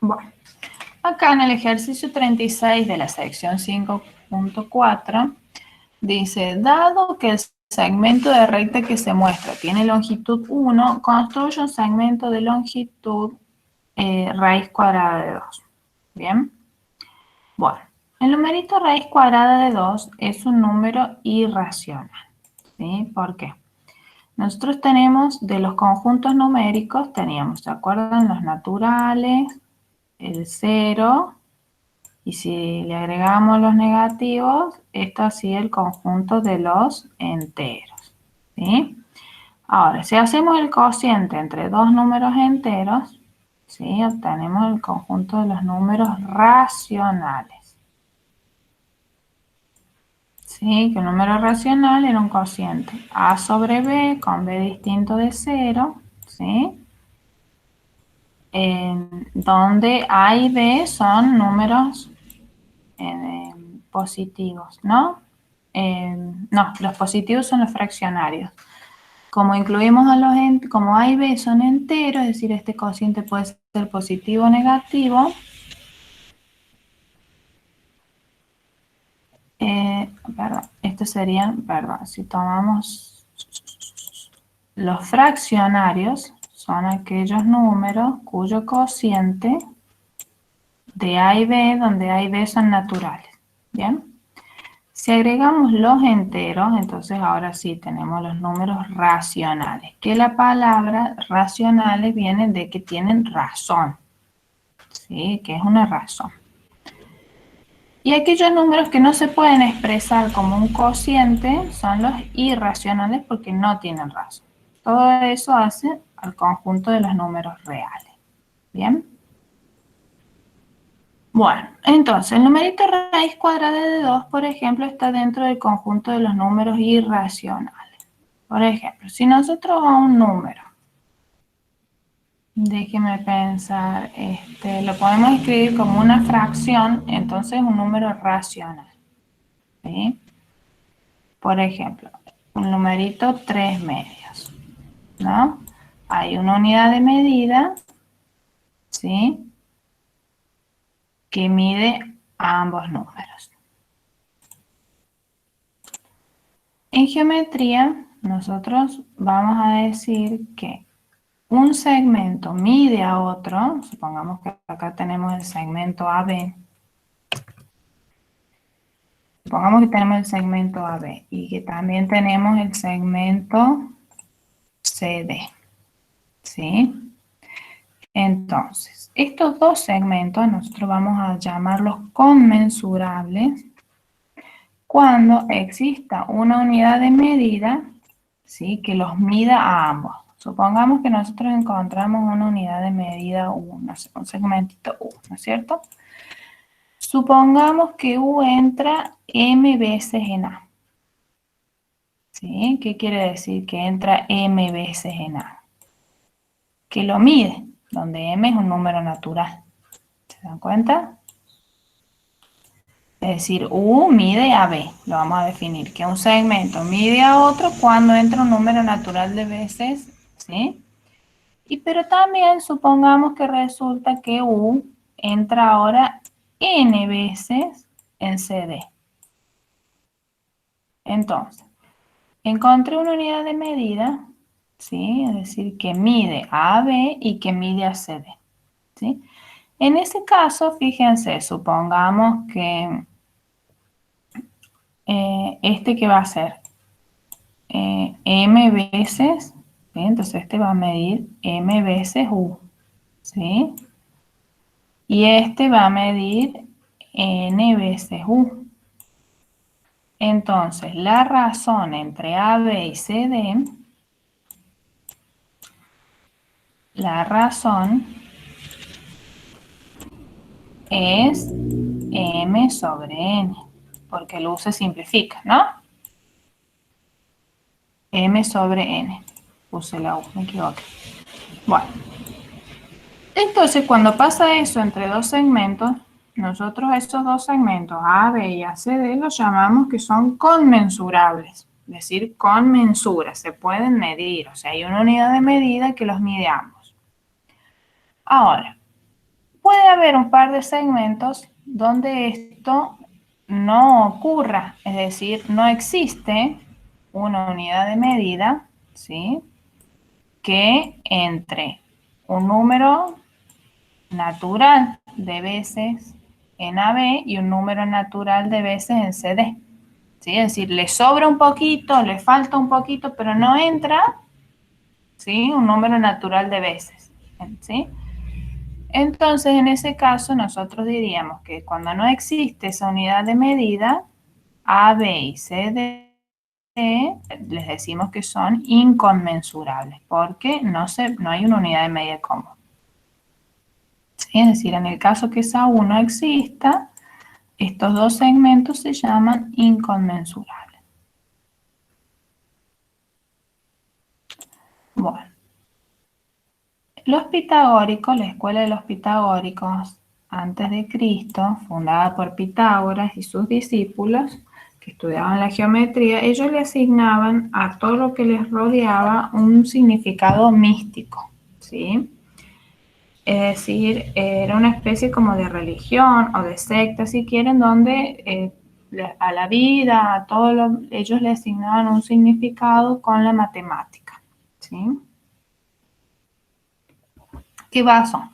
Bueno, acá en el ejercicio 36 de la sección 5.4 dice, dado que el segmento de recta que se muestra tiene longitud 1, construye un segmento de longitud raíz cuadrada de 2. ¿Bien? Bueno, el numerito raíz cuadrada de 2 es un número irracional. ¿Sí? ¿Por qué? Nosotros tenemos de los conjuntos numéricos, teníamos, ¿se acuerdan? Los naturales, el 0, y si le agregamos los negativos, esto así el conjunto de los enteros. ¿Sí? Ahora, si hacemos el cociente entre dos números enteros, ¿sí? Obtenemos el conjunto de los números racionales. ¿Sí? Que un número racional era un cociente a sobre b con b distinto de 0, ¿sí? Donde a y b son números positivos, ¿no? No, los positivos son los fraccionarios. Como incluimos a como a y b son enteros, es decir, este cociente puede ser positivo o negativo, si tomamos los fraccionarios, son aquellos números cuyo cociente de a y b, donde a y b son naturales. ¿Bien? Si agregamos los enteros, entonces ahora sí tenemos los números racionales, que la palabra racionales viene de que tienen razón, ¿sí? Que es una razón. Y aquellos números que no se pueden expresar como un cociente son los irracionales porque no tienen razón. Todo eso hace al conjunto de los números reales. ¿Bien? Bueno, entonces el numerito raíz cuadrada de 2, por ejemplo, está dentro del conjunto de los números irracionales. Por ejemplo, si nosotros a un número, déjeme pensar, lo podemos escribir como una fracción, entonces un número racional. ¿Sí? Por ejemplo, un numerito 3 medios, ¿no? Hay una unidad de medida, ¿sí? Que mide ambos números. En geometría, nosotros vamos a decir que un segmento mide a otro, supongamos que acá tenemos el segmento AB, supongamos que tenemos el segmento AB y que también tenemos el segmento CD, ¿sí? Entonces, estos dos segmentos nosotros vamos a llamarlos conmensurables cuando exista una unidad de medida, ¿sí? Que los mida a ambos. Supongamos que nosotros encontramos una unidad de medida U, un segmentito U, ¿no es cierto? Supongamos que U entra M veces en A. ¿Sí? ¿Qué quiere decir que entra M veces en A? Que lo mide, donde M es un número natural. ¿Se dan cuenta? Es decir, U mide a B. Lo vamos a definir, que un segmento mide a otro cuando entra un número natural de veces, ¿sí? Pero también supongamos que resulta que U entra ahora N veces en CD. Entonces, encontré una unidad de medida, ¿sí? Es decir, que mide a B y que mide a CD, ¿sí? En ese caso, fíjense, supongamos que que va a ser M veces, ¿sí? Entonces este va a medir M veces U, ¿sí? Y este va a medir N veces U. Entonces, la razón entre AB y CD, la razón es M sobre N, porque el U se simplifica, ¿no? M sobre N. Puse la U, me equivoqué. Bueno. Entonces, cuando pasa eso entre dos segmentos, nosotros estos dos segmentos, A, B y ACD, los llamamos que son conmensurables. Es decir, con mensura, se pueden medir. O sea, hay una unidad de medida que los mide ambos. Ahora, puede haber un par de segmentos donde esto no ocurra, es decir, no existe una unidad de medida, ¿sí?, que entre un número natural de veces en AB y un número natural de veces en CD. ¿Sí? Es decir, le sobra un poquito, le falta un poquito, pero no entra, ¿sí?, un número natural de veces. ¿Sí? Entonces, en ese caso, nosotros diríamos que cuando no existe esa unidad de medida, A, B y C, D, les decimos que son inconmensurables, porque no hay una unidad de medida común. ¿Sí? Es decir, en el caso que esa U no exista, estos dos segmentos se llaman inconmensurables. Bueno, los pitagóricos, la escuela de los pitagóricos antes de Cristo, fundada por Pitágoras y sus discípulos que estudiaban la geometría, ellos le asignaban a todo lo que les rodeaba un significado místico, ¿sí? Es decir, era una especie como de religión o de secta, si quieren, donde a la vida, a todo ellos le asignaban un significado con la matemática, ¿sí? ¿Qué pasó?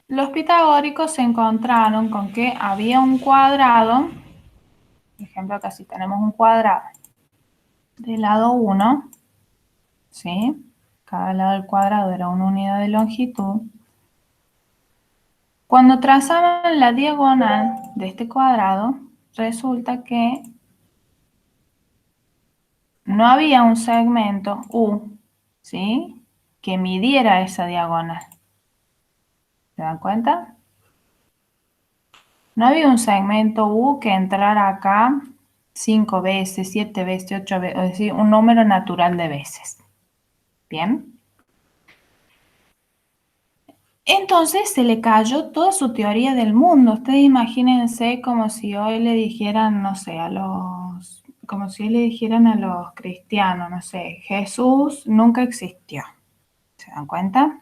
Los pitagóricos se encontraron con que había un cuadrado, por ejemplo, acá sí tenemos un cuadrado del lado 1, ¿sí? Cada lado del cuadrado era una unidad de longitud. Cuando trazaban la diagonal de este cuadrado, resulta que no había un segmento U, ¿sí?, que midiera esa diagonal. ¿Se dan cuenta? No había un segmento U que entrara acá 5 veces, 7 veces, 8 veces, es decir, un número natural de veces. ¿Bien? Entonces se le cayó toda su teoría del mundo. Ustedes imagínense como si hoy le dijeran, no sé, como si hoy le dijeran a los cristianos, no sé, Jesús nunca existió. ¿Se dan cuenta?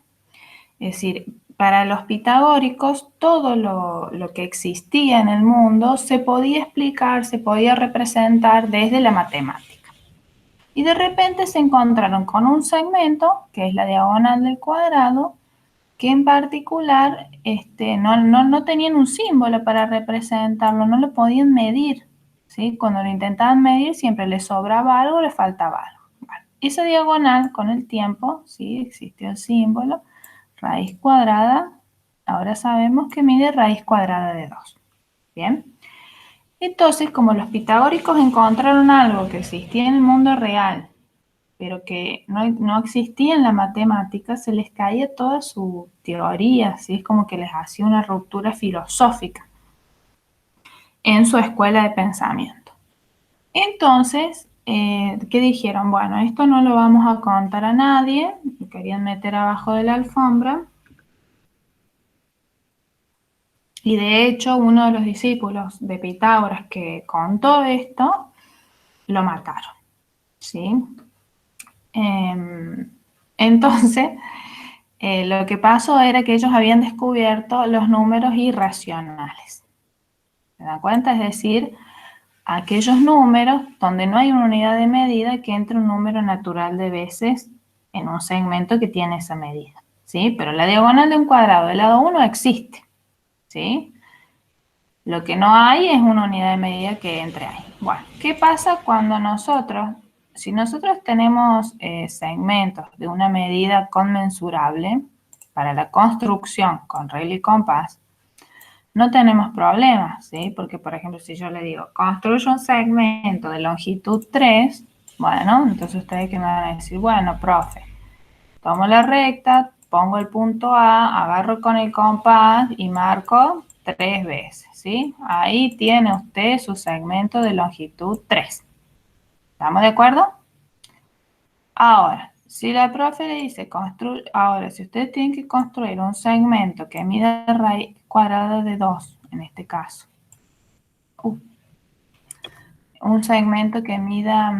Es decir, para los pitagóricos todo lo que existía en el mundo se podía explicar, se podía representar desde la matemática. Y de repente se encontraron con un segmento, que es la diagonal del cuadrado, que en particular no tenían un símbolo para representarlo, no lo podían medir, ¿sí? Cuando lo intentaban medir siempre les sobraba algo o les faltaba algo. Bueno, esa diagonal con el tiempo, ¿sí?, existió el símbolo, raíz cuadrada, ahora sabemos que mide raíz cuadrada de 2. ¿Bien? Entonces, como los pitagóricos encontraron algo que existía en el mundo real, pero que no existía en la matemática, se les caía toda su teoría, ¿sí? Es como que les hacía una ruptura filosófica en su escuela de pensamiento. Entonces, ¿qué dijeron? Bueno, esto no lo vamos a contar a nadie, lo querían meter abajo de la alfombra, y de hecho uno de los discípulos de Pitágoras que contó esto, lo mataron, ¿sí? Entonces, lo que pasó era que ellos habían descubierto los números irracionales. ¿Se dan cuenta? Es decir, aquellos números donde no hay una unidad de medida que entre un número natural de veces en un segmento que tiene esa medida, ¿sí? Pero la diagonal de un cuadrado del lado 1 existe, ¿sí? Lo que no hay es una unidad de medida que entre ahí. Bueno, ¿qué pasa cuando si nosotros tenemos segmentos de una medida conmensurable para la construcción con regla y compás, no tenemos problemas, ¿sí? Porque, por ejemplo, si yo le digo, construyo un segmento de longitud 3, bueno, entonces ustedes que me van a decir, bueno, profe, tomo la recta, pongo el punto A, agarro con el compás y marco 3 veces, ¿sí? Ahí tiene usted su segmento de longitud 3. ¿Estamos de acuerdo? Ahora, si la profe le dice, ahora, si ustedes tienen que construir un segmento que mida raíz cuadrada de 2, en este caso, un segmento que mida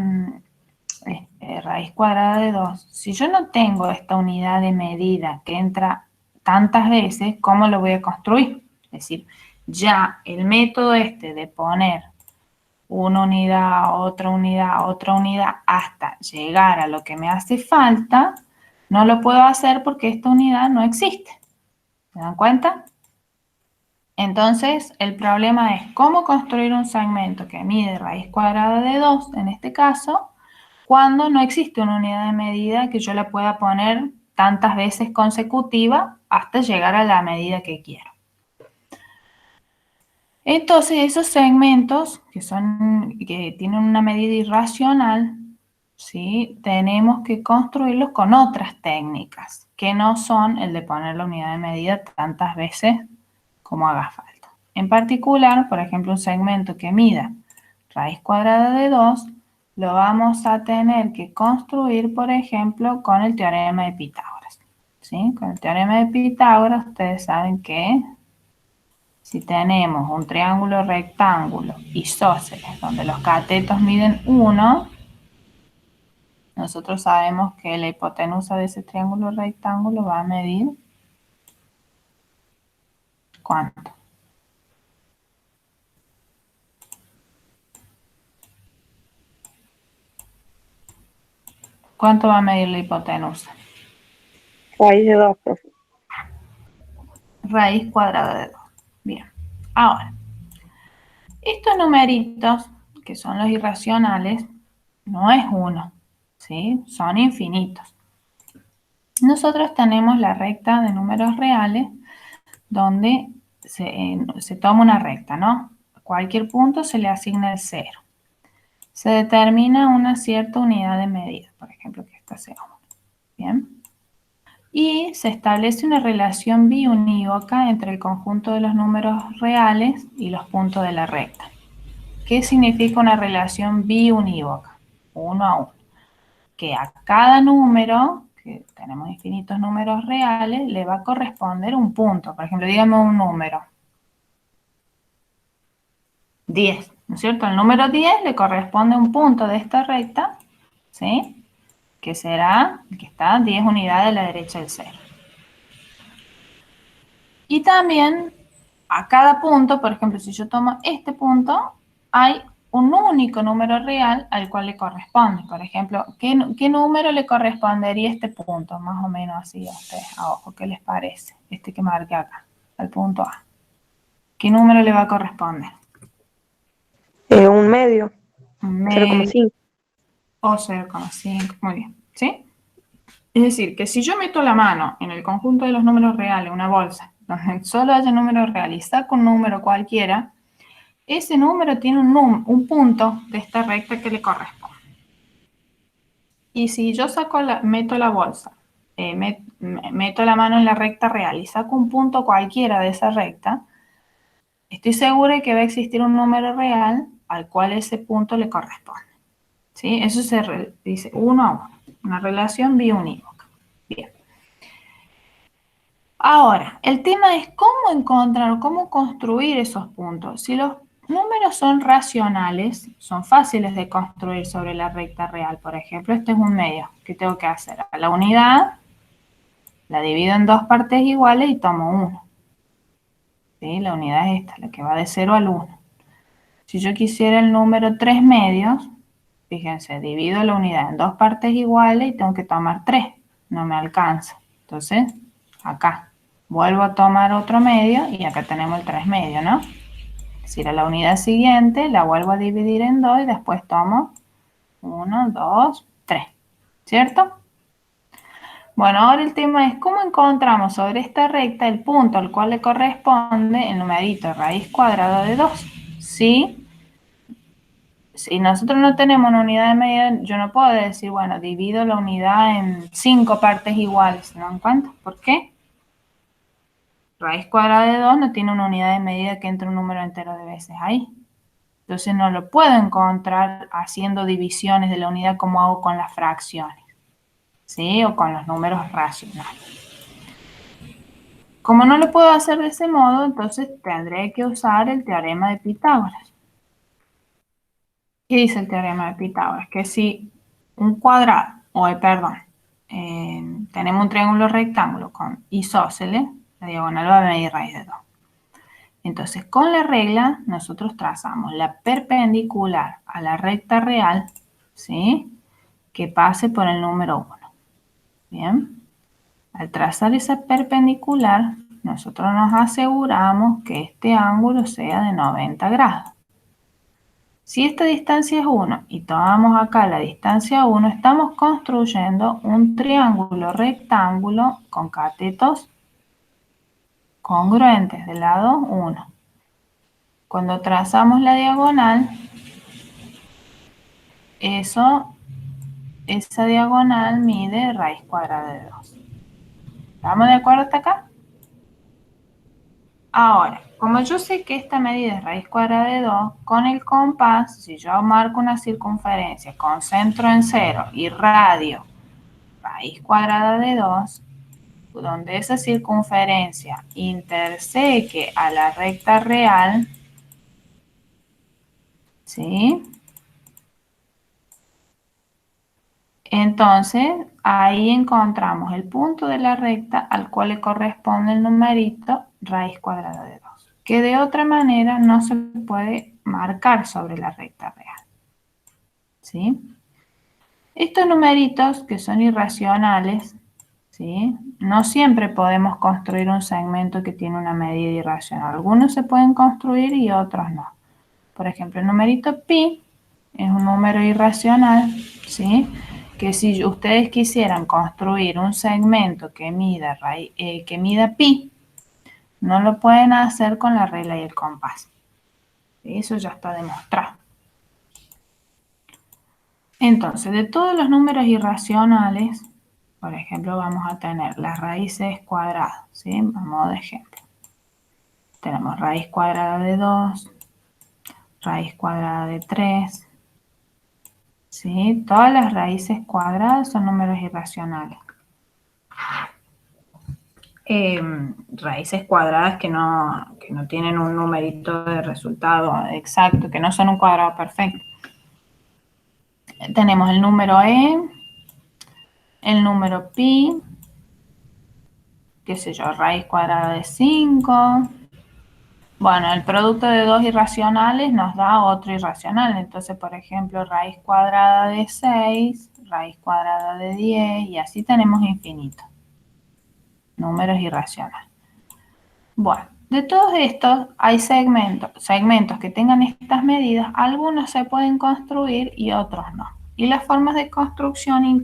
raíz cuadrada de 2, si yo no tengo esta unidad de medida que entra tantas veces, ¿cómo lo voy a construir? Es decir, ya el método de poner una unidad, otra unidad, hasta llegar a lo que me hace falta, no lo puedo hacer porque esta unidad no existe. ¿Se dan cuenta? Entonces, el problema es cómo construir un segmento que mide raíz cuadrada de 2, en este caso, cuando no existe una unidad de medida que yo la pueda poner tantas veces consecutiva hasta llegar a la medida que quiero. Entonces, esos segmentos que tienen una medida irracional, ¿sí? Tenemos que construirlos con otras técnicas, que no son el de poner la unidad de medida tantas veces como haga falta. En particular, por ejemplo, un segmento que mida raíz cuadrada de 2, lo vamos a tener que construir, por ejemplo, con el teorema de Pitágoras. ¿Sí? Con el teorema de Pitágoras, ustedes saben que si tenemos un triángulo rectángulo isósceles donde los catetos miden 1, nosotros sabemos que la hipotenusa de ese triángulo rectángulo va a medir ¿cuánto? ¿Cuánto va a medir la hipotenusa? Raíz de 2, profe. Raíz cuadrada de 2. Bien. Ahora, estos numeritos, que son los irracionales, no es 1, ¿sí? Son infinitos. Nosotros tenemos la recta de números reales, donde se toma una recta, ¿no? A cualquier punto se le asigna el 0. Se determina una cierta unidad de medida, por ejemplo, que esta sea 1. Bien. Y se establece una relación biunívoca entre el conjunto de los números reales y los puntos de la recta. ¿Qué significa una relación biunívoca? 1 a 1. Que a cada número, que tenemos infinitos números reales, le va a corresponder un punto. Por ejemplo, dígame un número. 10, ¿no es cierto? Al número 10 le corresponde un punto de esta recta, ¿sí? Que será el que está a 10 unidades a la derecha del 0. Y también a cada punto, por ejemplo, si yo tomo este punto, hay un único número real al cual le corresponde. Por ejemplo, ¿qué número le correspondería a este punto? Más o menos así a ustedes, a ojo, ¿qué les parece? Este que marqué acá, al punto A. ¿Qué número le va a corresponder? Un medio, Un medio 0,5. o 0,5, muy bien, ¿sí? Es decir, que si yo meto la mano en el conjunto de los números reales, una bolsa, donde solo haya números reales y saco un número cualquiera, ese número tiene un punto de esta recta que le corresponde. Y si yo meto la bolsa, meto la mano en la recta real y saco un punto cualquiera de esa recta, estoy segura de que va a existir un número real al cual ese punto le corresponde. ¿Sí? Eso se dice 1 a 1, una relación biunívoca. Bien. Ahora, el tema es cómo encontrar, cómo construir esos puntos. Si los números son racionales, son fáciles de construir sobre la recta real. Por ejemplo, este es un medio. ¿Qué tengo que hacer? A la unidad la divido en dos partes iguales y tomo 1. ¿Sí? La unidad es esta, la que va de 0 al 1. Si yo quisiera el número 3 medios, fíjense, divido la unidad en dos partes iguales y tengo que tomar 3. No me alcanza. Entonces, acá. Vuelvo a tomar otro medio y acá tenemos el 3 medio, ¿no? Es decir, a la unidad siguiente la vuelvo a dividir en 2 y después tomo 1, 2, 3. ¿Cierto? Bueno, ahora el tema es cómo encontramos sobre esta recta el punto al cual le corresponde el numerito raíz cuadrada de 2. ¿Sí? Si nosotros no tenemos una unidad de medida, yo no puedo decir, bueno, divido la unidad en 5 partes iguales. ¿Se dan cuenta? ¿Por qué? Raíz cuadrada de 2 no tiene una unidad de medida que entre un número entero de veces ahí. Entonces no lo puedo encontrar haciendo divisiones de la unidad como hago con las fracciones, ¿sí? O con los números racionales. Como no lo puedo hacer de ese modo, entonces tendré que usar el teorema de Pitágoras. ¿Qué dice el teorema de Pitágoras? Que si un cuadrado, perdón, tenemos un triángulo rectángulo con isósceles, la diagonal va a medir raíz de 2. Entonces, con la regla, nosotros trazamos la perpendicular a la recta real, ¿sí? Que pase por el número 1. Bien. Al trazar esa perpendicular, nosotros nos aseguramos que este ángulo sea de 90 grados. Si esta distancia es 1 y tomamos acá la distancia 1, estamos construyendo un triángulo rectángulo con catetos congruentes del lado 1. Cuando trazamos la diagonal, esa diagonal mide raíz cuadrada de 2. ¿Estamos de acuerdo hasta acá? Ahora, como yo sé que esta medida es raíz cuadrada de 2, con el compás, si yo marco una circunferencia con centro en 0 y radio raíz cuadrada de 2, donde esa circunferencia interseque a la recta real, ¿sí? Entonces, ahí encontramos el punto de la recta al cual le corresponde el numerito raíz cuadrada de 2, que de otra manera no se puede marcar sobre la recta real, ¿sí? Estos numeritos que son irracionales, ¿sí? No siempre podemos construir un segmento que tiene una medida irracional. Algunos se pueden construir y otros no. Por ejemplo, el numerito pi es un número irracional, ¿sí? Que si ustedes quisieran construir un segmento que mida pi, no lo pueden hacer con la regla y el compás. Eso ya está demostrado. Entonces, de todos los números irracionales, por ejemplo, vamos a tener las raíces cuadradas, ¿sí? A modo de ejemplo. Tenemos raíz cuadrada de 2, raíz cuadrada de 3, ¿sí? Todas las raíces cuadradas son números irracionales. Raíces cuadradas que no tienen un numerito de resultado exacto, que no son un cuadrado perfecto. Tenemos el número e, el número pi, qué sé yo, raíz cuadrada de 5. Bueno, el producto de dos irracionales nos da otro irracional. Entonces, por ejemplo, raíz cuadrada de 6, raíz cuadrada de 10, y así tenemos infinito. Números irracionales. Bueno, de todos estos hay segmentos que tengan estas medidas. Algunos se pueden construir y otros no. Y las formas de construcción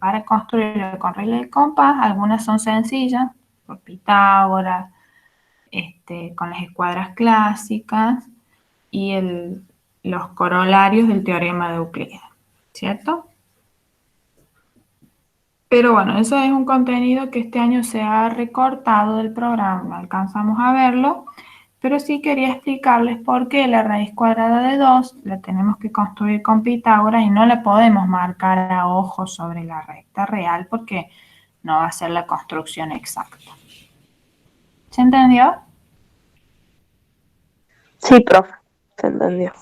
para construirlo con regla de compás, algunas son sencillas, por Pitágoras, con las escuadras clásicas y los corolarios del teorema de Euclides, ¿cierto? Pero bueno, eso es un contenido que este año se ha recortado del programa, no alcanzamos a verlo, pero sí quería explicarles por qué la raíz cuadrada de 2 la tenemos que construir con Pitágoras y no la podemos marcar a ojo sobre la recta real porque no va a ser la construcción exacta. ¿Se entendió? Sí, profe, se entendió.